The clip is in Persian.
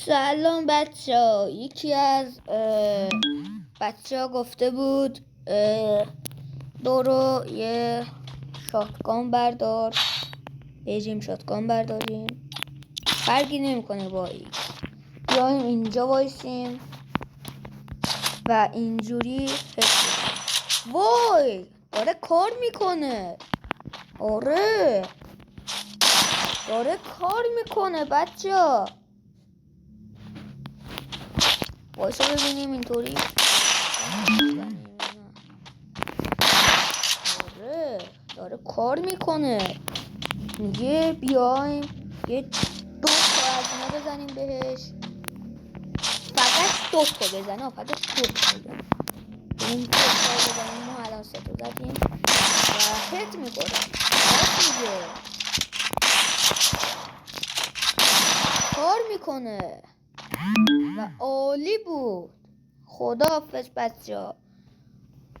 سلام بچه ها. یکی از بچه ها گفته بود برو یه شاتگان بردار، بیجیم شاتگان برداریم. فرقی نمیکنه با این. بیایم اینجا وایسیم و اینجوری وای داره کار میکنه. آره داره کار میکنه بچه ها. وایسا ببینیم اینطوری. آره داره کار میکنه. میگه بیایم یه 2 تا از اینا بزنیم بهش. فقط 2 تا بزنه. فقط 2 تا بزنه. این 2 تا بزنیم. ما الان 3 تا زدیم و هت میکنه. میگه کار میکنه و عالی بود. خداحافظ بچه‌ها.